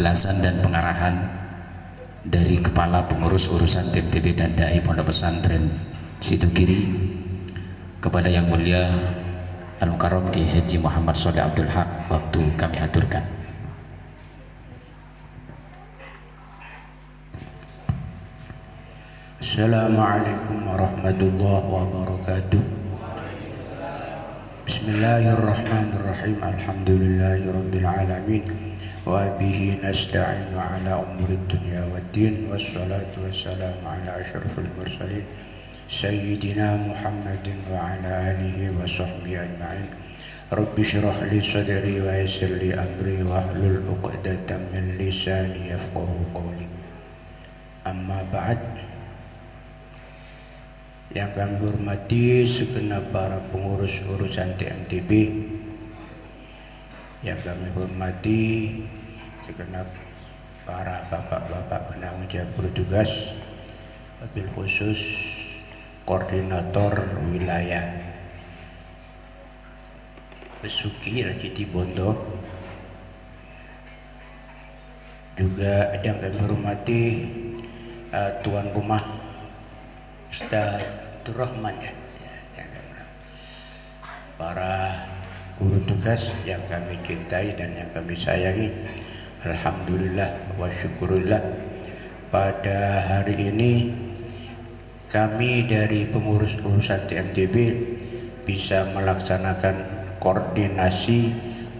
penjelasan dan pengarahan dari Kepala Pengurus Urusan TMTB dan Dai Pondok Pesantren Sidogiri kepada Yang Mulia Al-Mukarram Kiai Haji Muhammad Shalih Abdul Haq, waktu kami aturkan. Assalamualaikum warahmatullahi wabarakatuh. Bismillahirrahmanirrahim. Alhamdulillahirabbil alamin. Wa bihi nasta'inu ala umuri dunya waddin. Wassalatu wassalamu ala asyrafil mursalin Sayyidina Muhammadin wa ala alihi wa sahbihi ajma'in. Rabbi shrah li sadri wa yassir li amri wahlul 'uqdatam min lisani yafqahu qawli. Amma ba'd. Yang kami hormati segenap para pengurus urusan TMTB, yang kami hormati segenap para bapak-bapak penanggung jawab bertugas, wabil khusus koordinator wilayah Besuki Rajiti Bondo, juga yang kami hormati tuan rumah Ustaz Abdurrahman, para guru tugas yang kami cintai dan yang kami sayangi. Alhamdulillah wa syukurillah, pada hari ini kami dari pengurus urusan TMTB bisa melaksanakan koordinasi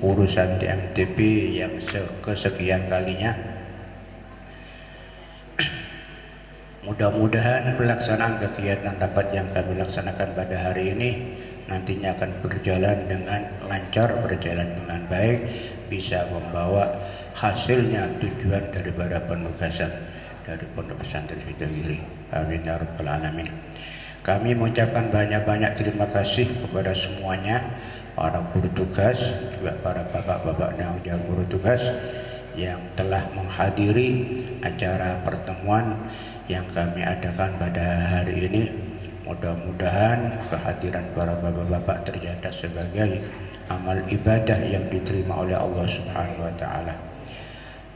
urusan TMTB yang kesekian kalinya. Mudah-mudahan pelaksanaan kegiatan rapat yang kami laksanakan pada hari ini nantinya akan berjalan dengan lancar, berjalan dengan baik, bisa membawa hasilnya tujuan daripada penugasan dari Pondok Pesantren Sidogiri. Amin ya rabbal alamin. Kami mengucapkan banyak-banyak terima kasih kepada semuanya, para guru tugas, juga para bapak-bapak dan guru tugas yang telah menghadiri acara pertemuan yang kami adakan pada hari ini. Mudah-mudahan kehadiran para bapak-bapak tercatat sebagai amal ibadah yang diterima oleh Allah Subhanahu wa taala.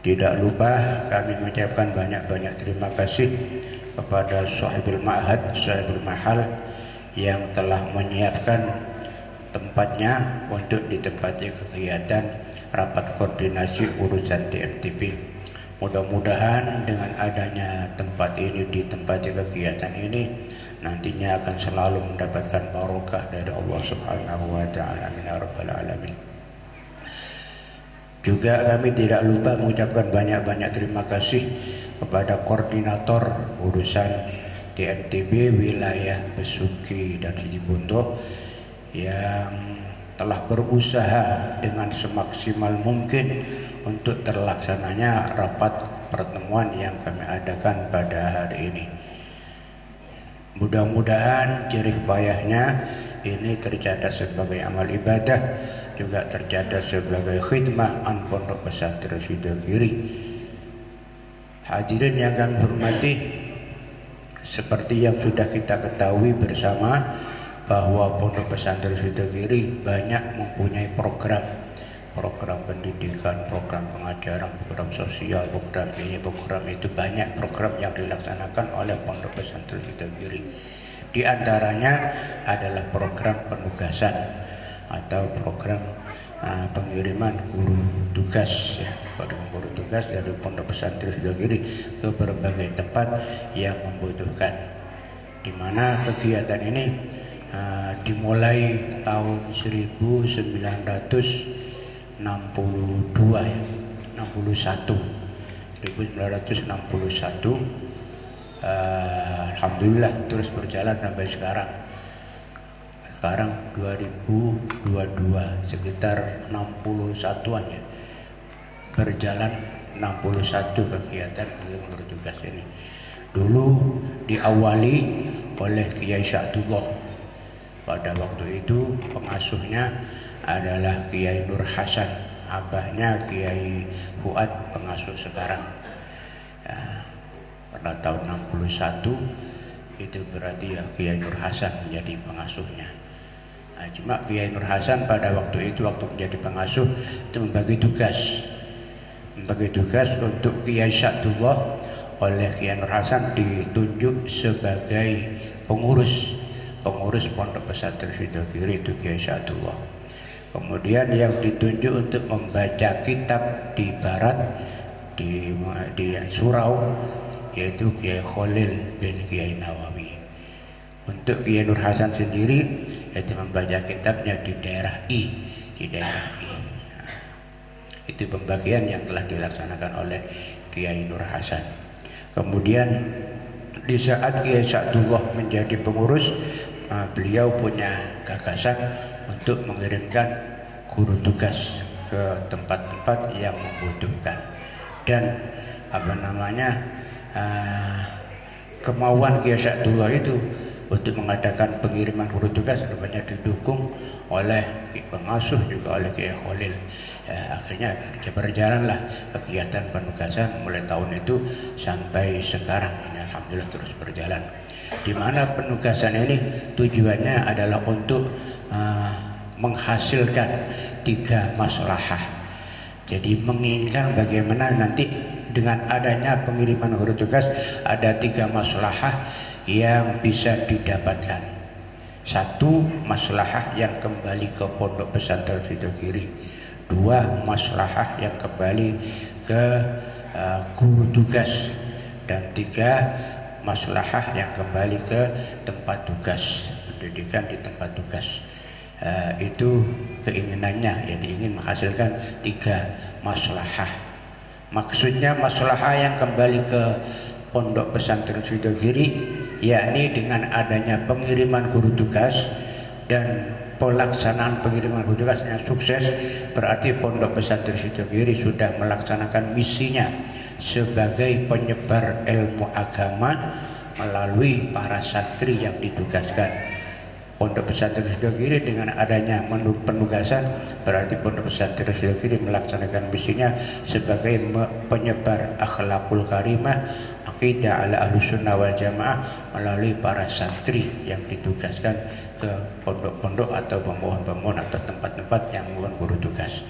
Tidak lupa kami mengucapkan banyak-banyak terima kasih kepada sahibul ma'had, sahibul mahal yang telah menyiapkan tempatnya untuk ditempati kegiatan rapat koordinasi urusan TMTB. Mudah-mudahan dengan adanya tempat ini, ditempati kegiatan ini, nantinya akan selalu mendapatkan barokah dari Allah Subhanahu wa taala. Amin ya rabbal alamin. Juga kami tidak lupa mengucapkan banyak-banyak terima kasih kepada koordinator urusan TMTB wilayah Besuki dan Situbondo yang telah berusaha dengan semaksimal mungkin untuk terlaksananya rapat pertemuan yang kami adakan pada hari ini. Mudah-mudahan jerih payahnya ini tercatat sebagai amal ibadah, juga tercatat sebagai khidmah an Pondok Pesantren Sidogiri. Hadirin yang kami hormati, seperti yang sudah kita ketahui bersama bahwa Pondok Pesantren Sidogiri banyak mempunyai program pendidikan, program pengajaran, program sosial, program ini, program itu, banyak program yang dilaksanakan oleh Pondok Pesantren Sidogiri. Di antaranya adalah program penugasan atau program pengiriman guru tugas, ya, guru tugas dari Pondok Pesantren Sidogiri ke berbagai tempat yang membutuhkan, di mana kegiatan ini dimulai tahun 1962 ya, 1961. Alhamdulillah terus berjalan sampai sekarang. Sekarang 2022, sekitar 61-an ya. Berjalan 61 kegiatan guru tugas ini. Dulu diawali oleh Kiai Sya'dullah. Pada waktu itu pengasuhnya adalah Kiai Nur Hasan, abahnya Kiai Fuad pengasuh sekarang. Ya, pada tahun 61 itu berarti ya Kiai Nur Hasan menjadi pengasuhnya. Nah, cuma Kiai Nur Hasan pada waktu itu, waktu menjadi pengasuh, itu membagi tugas Bagi tugas untuk Kiai Syadullah oleh Kiai Nur Hasan ditunjuk sebagai pengurus Pondok Pesantren Sidogiri itu Kiai Syadullah. Kemudian yang ditunjuk untuk membaca kitab di barat di surau yaitu Kiai Khalil bin Kiai Nawawi. Untuk Kiai Nur Hasan sendiri yaitu membaca kitabnya di daerah I. Itu pembagian yang telah dilaksanakan oleh Kiai Nur Hasan. Kemudian di saat Kiai Syadullah menjadi pengurus, beliau punya gagasan untuk mengirimkan guru tugas ke tempat-tempat yang membutuhkan. Dan kemauan Kiai Syadullah itu untuk mengadakan pengiriman guru tugas rupanya didukung oleh pengasuh juga oleh Kiai Khalil. Akhirnya berjalanlah kegiatan penugasan mulai tahun itu sampai sekarang ini alhamdulillah terus berjalan. Di mana penugasan ini tujuannya adalah untuk menghasilkan 3 maslahah. Jadi menginginkan bagaimana nanti dengan adanya pengiriman guru tugas ada 3 maslahah yang bisa didapatkan. 1, maslahah yang kembali ke Pondok Pesantren Sidogiri. 2, maslahah yang kembali ke guru tugas. Dan 3, maslahah yang kembali ke tempat tugas, pendidikan di tempat tugas. Itu keinginannya, yaitu ingin menghasilkan 3 maslahah. Maksudnya maslahah yang kembali ke Pondok Pesantren Sidogiri yakni dengan adanya pengiriman guru tugas dan pelaksanaan pengiriman guru tugas yang sukses, berarti Pondok Pesantren Sidogiri sudah melaksanakan misinya sebagai penyebar ilmu agama melalui para santri yang ditugaskan. Pondok Pesantren Sidogiri dengan adanya penugasan berarti Pondok Pesantren Sidogiri melaksanakan misinya sebagai penyebar akhlakul karimah, aqidah ala ahlussunnah wal jamaah melalui para santri yang ditugaskan ke pondok-pondok atau pemohon-pemohon atau tempat-tempat yang memohon guru tugas.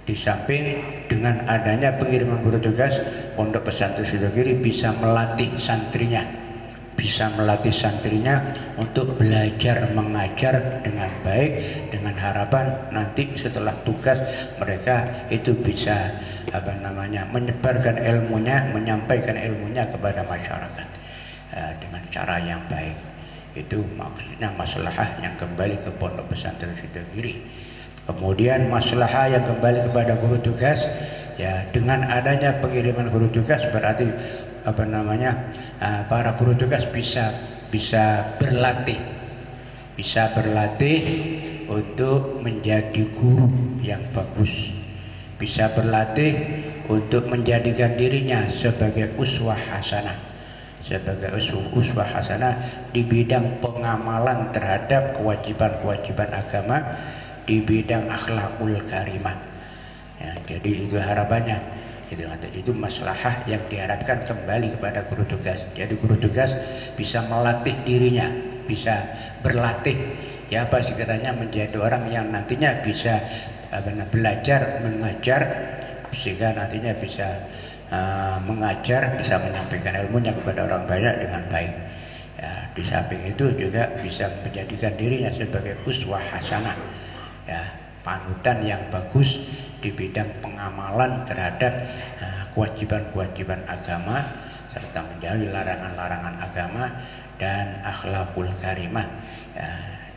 Di samping dengan adanya pengiriman guru tugas, Pondok Pesantren Sidogiri bisa melatih santrinya untuk belajar mengajar dengan baik, dengan harapan nanti setelah tugas mereka itu bisa menyebarkan ilmunya, menyampaikan ilmunya kepada masyarakat dengan cara yang baik. Itu maksudnya maslahah yang kembali ke Pondok Pesantren Sidogiri. Kemudian maslahah yang kembali kepada guru tugas, ya dengan adanya pengiriman guru tugas berarti para guru tugas bisa berlatih untuk menjadi guru yang bagus, bisa berlatih untuk menjadikan dirinya sebagai uswah hasanah di bidang pengamalan terhadap kewajiban-kewajiban agama, di bidang akhlakul karimah. Ya, jadi itu harapannya. Itu maslahah yang diharapkan kembali kepada guru tugas. Jadi guru tugas bisa melatih dirinya, bisa berlatih ya sekiranya menjadi orang yang nantinya bisa belajar mengajar, sehingga nantinya bisa mengajar, bisa menyampaikan ilmunya kepada orang banyak dengan baik. Ya, di samping itu juga bisa menjadikan dirinya sebagai uswah hasanah, ya, panutan yang bagus di bidang pengamalan terhadap kewajiban-kewajiban agama serta menjauhi larangan-larangan agama dan akhlakul karimah. Ya,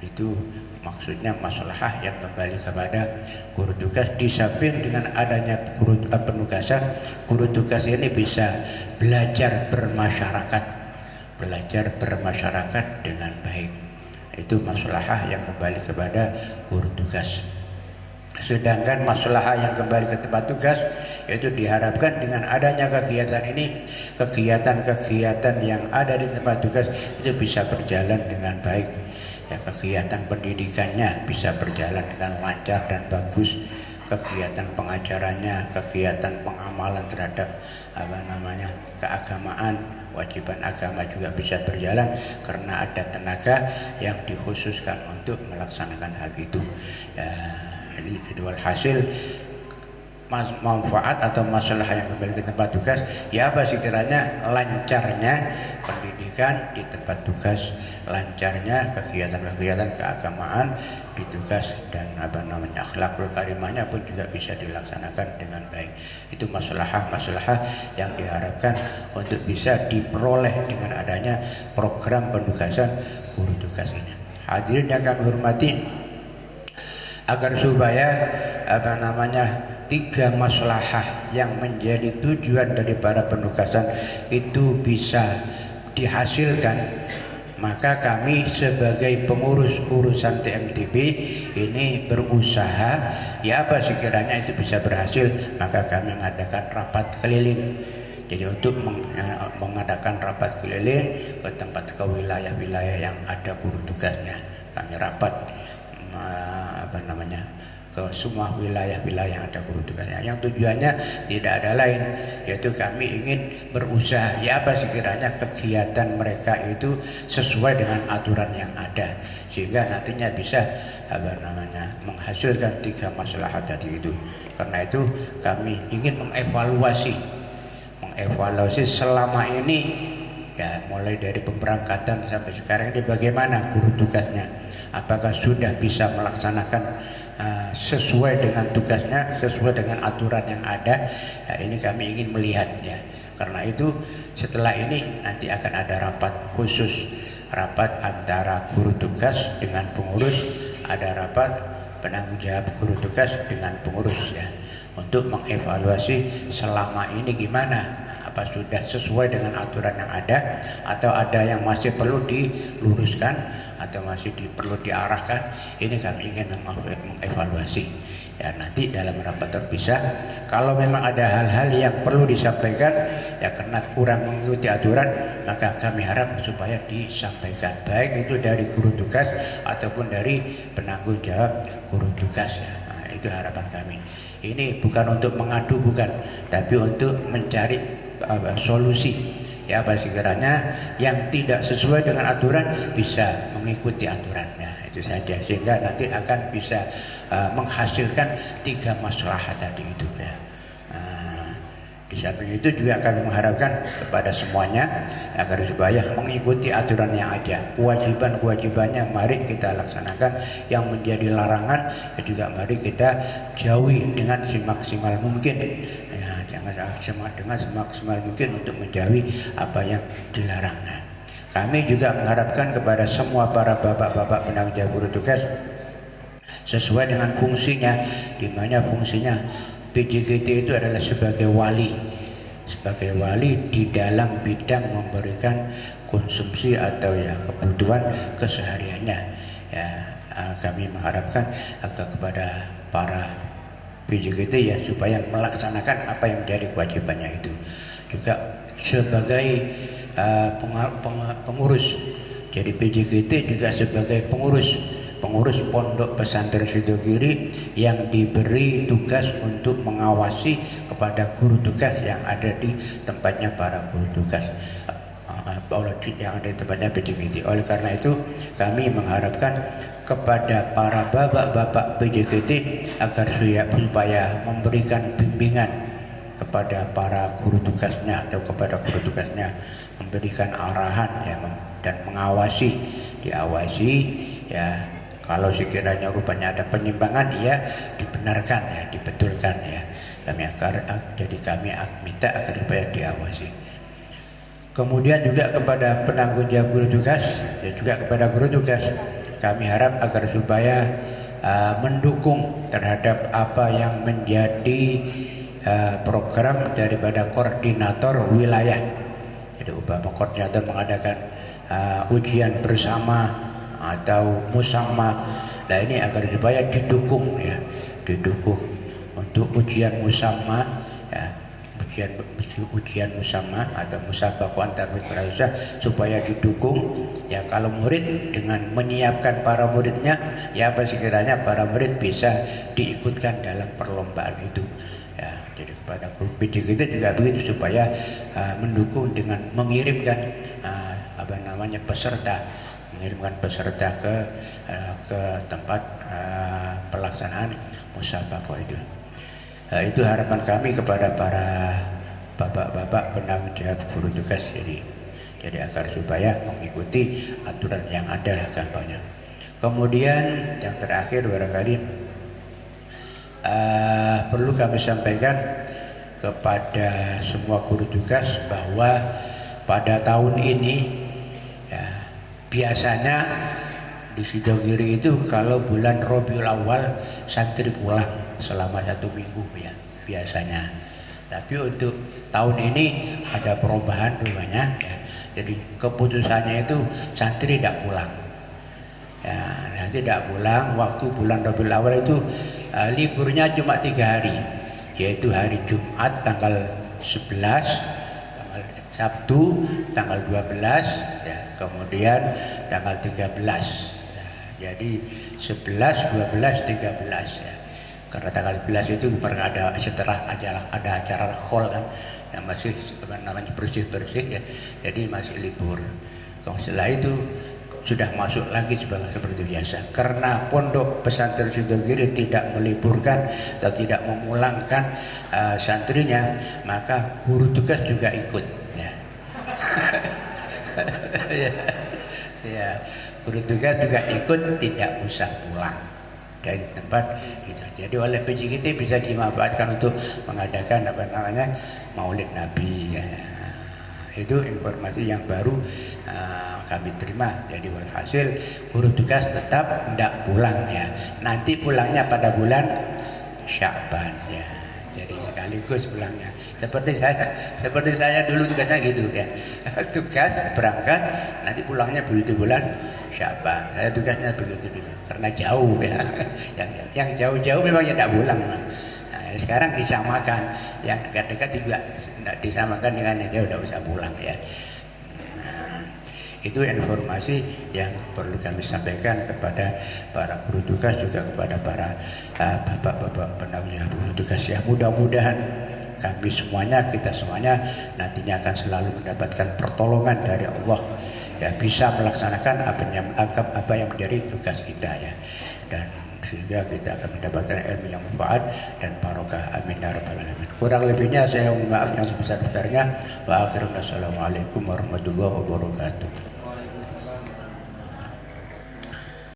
itu maksudnya maslahah yang kembali kepada guru tugas. Di samping dengan adanya penugasan, guru tugas ini bisa belajar bermasyarakat dengan baik. Itu maslahah yang kembali kepada guru tugas. Sedangkan maslahah yang kembali ke tempat tugas itu diharapkan dengan adanya kegiatan ini, kegiatan-kegiatan yang ada di tempat tugas itu bisa berjalan dengan baik. Ya, kegiatan pendidikannya bisa berjalan dengan lancar dan bagus. Kegiatan pengajarannya, kegiatan pengamalan terhadap keagamaan, kewajiban agama juga bisa berjalan karena ada tenaga yang dikhususkan untuk melaksanakan hal itu. Ya, jadi walhasil manfaat atau masalah yang kembali ke tempat tugas, ya apa sekiranya lancarnya pendidikan di tempat tugas, lancarnya kegiatan-kegiatan keagamaan di tugas, dan akhlakul karimahnya pun juga bisa dilaksanakan dengan baik. Itu masalah yang diharapkan untuk bisa diperoleh dengan adanya program penugasan guru tugas ini. Hadirin yang kami hormati, agar supaya tiga maslahah yang menjadi tujuan dari para penugasan itu bisa dihasilkan, maka kami sebagai pengurus urusan TMTB ini berusaha, ya apa sekiranya itu bisa berhasil, maka kami mengadakan rapat keliling. Jadi untuk mengadakan rapat keliling ke tempat, ke wilayah-wilayah yang ada guru tugasnya, kami rapat ke semua wilayah-wilayah yang ada guru tugasnya. Yang tujuannya tidak ada lain, yaitu kami ingin berusaha, ya apa sekiranya kegiatan mereka itu sesuai dengan aturan yang ada, sehingga nantinya bisa menghasilkan tiga masalah tadi itu. Karena itu kami ingin mengevaluasi selama ini, ya mulai dari pemberangkatan sampai sekarang ini bagaimana guru tugasnya, apakah sudah bisa melaksanakan sesuai dengan tugasnya, sesuai dengan aturan yang ada. Ya, ini kami ingin melihat, ya. Karena itu setelah ini nanti akan ada rapat khusus, rapat antara guru tugas dengan pengurus, ada rapat penanggung jawab guru tugas dengan pengurus, ya, untuk mengevaluasi selama ini gimana, apa sudah sesuai dengan aturan yang ada, atau ada yang masih perlu diluruskan atau masih perlu diarahkan. Ini kami ingin mengevaluasi, ya. Nanti dalam rapat terpisah, kalau memang ada hal-hal yang perlu disampaikan, ya karena kurang mengikuti aturan, maka kami harap supaya disampaikan, baik itu dari guru tugas ataupun dari penanggung jawab guru tugas, ya. Itu harapan kami. Ini bukan untuk mengadu, bukan, tapi untuk mencari solusi, ya apa sekiranya yang tidak sesuai dengan aturan bisa mengikuti aturannya, itu saja, sehingga nanti akan bisa menghasilkan tiga maslahah tadi itu, ya. Di samping itu juga kami mengharapkan kepada semuanya agar supaya mengikuti aturan yang ada, kewajibannya mari kita laksanakan, yang menjadi larangan ya juga mari kita jauhi dengan semaksimal mungkin, ya, jangan dengan semaksimal mungkin untuk menjauhi apa yang dilarang. Kami juga mengharapkan kepada semua para bapak-bapak penanggung jawab guru tugas sesuai dengan fungsinya, di mana fungsinya PJKT itu adalah sebagai wali di dalam bidang memberikan konsumsi atau ya kebutuhan kesehariannya, ya. Kami mengharapkan agar kepada para PJKT ya supaya melaksanakan apa yang menjadi kewajibannya itu, juga sebagai pengurus. Jadi PJKT juga sebagai pengurus Pondok Pesantren Sidogiri yang diberi tugas untuk mengawasi kepada guru tugas yang ada di tempatnya para guru tugas, yang ada di tempatnya PJKT. Oleh karena itu kami mengharapkan kepada para bapak-bapak PJKT agar supaya memberikan bimbingan kepada para guru tugasnya atau kepada guru tugasnya, memberikan arahan, ya, dan diawasi, ya. Kalau sekiranya rupanya ada penyimpangan, ya dibenarkan, ya dibetulkan, ya. Jadi kami minta agar supaya diawasi. Kemudian juga kepada penanggung jawab guru tugas, ya juga kepada guru tugas, kami harap agar supaya mendukung terhadap apa yang menjadi program daripada koordinator wilayah. Jadi umpama koordinator mengadakan ujian bersama atau musamma, nah ini agar supaya didukung untuk ujian musamma, ya, ujian musamma atau musabaqah antar murid pramusa, supaya didukung, ya. Kalau murid dengan menyiapkan para muridnya, ya apa sekiranya para murid bisa diikutkan dalam perlombaan itu, ya. Jadi kepada guru PD kita juga begitu, supaya mendukung dengan mengirimkan peserta ke tempat pelaksanaan musabaqah itu. Itu harapan kami kepada para bapak-bapak penanggung jawab guru tugas, jadi agar supaya mengikuti aturan yang ada lah gampangnya. Kemudian yang terakhir barangkali perlu kami sampaikan kepada semua guru tugas bahwa pada tahun ini ya, biasanya di Sidogiri itu kalau bulan Rabiul Awal santri pulang selama 1 minggu ya biasanya. Tapi untuk tahun ini ada perubahan rupanya ya. Jadi keputusannya itu santri tidak pulang. Ya, nanti tidak pulang waktu bulan Rabiul Awal itu liburnya cuma 3 hari, yaitu hari Jumat tanggal 11, tanggal Sabtu tanggal 12 ya, kemudian tanggal 13 ya, jadi 11, 12, 13 ya. Karena tanggal 11 itu ada setelah ada acara khol kan yang masih namanya bersih-bersih ya, jadi masih libur. Kalau setelah itu sudah masuk lagi seperti biasa. Karena pondok pesantren Sidogiri tidak meliburkan atau tidak memulangkan santrinya, maka guru tugas juga ikut ya. Ya, guru tugas juga ikut, tidak usah pulang dari tempat gitu. Jadi oleh PJKT bisa dimanfaatkan untuk mengadakan Maulid Nabi ya. Itu informasi yang baru kami terima. Jadi hasil guru tugas tetap tidak pulang ya. Nanti pulangnya pada bulan Sya'ban ya. Jadi sekaligus pulangnya. Seperti saya dulu tugasnya gitu ya. Tugas berangkat, nanti pulangnya begitu bulan Sya'ban. Saya tugasnya begitu dulu karena jauh ya. Yang jauh-jauh memang ya tidak pulang memang. Sekarang disamakan, yang dekat-dekat juga tidak disamakan dengan yang jauh, tidak usah pulang ya. Nah, itu informasi yang perlu kami sampaikan kepada para guru tugas, juga kepada para bapak-bapak penanggung jawab guru tugas ya. Mudah-mudahan kami semuanya, kita semuanya nantinya akan selalu mendapatkan pertolongan dari Allah ya, bisa melaksanakan apa yang menjadi tugas kita ya, dan sehingga kita akan mendapatkan ilmu yang manfaat dan barokah. Amin ya rabbal alamin. Kurang lebihnya saya mohon maaf yang sebesar-besarnya. Wa akhiru wassalamualaikum warahmatullahi wabarakatuh.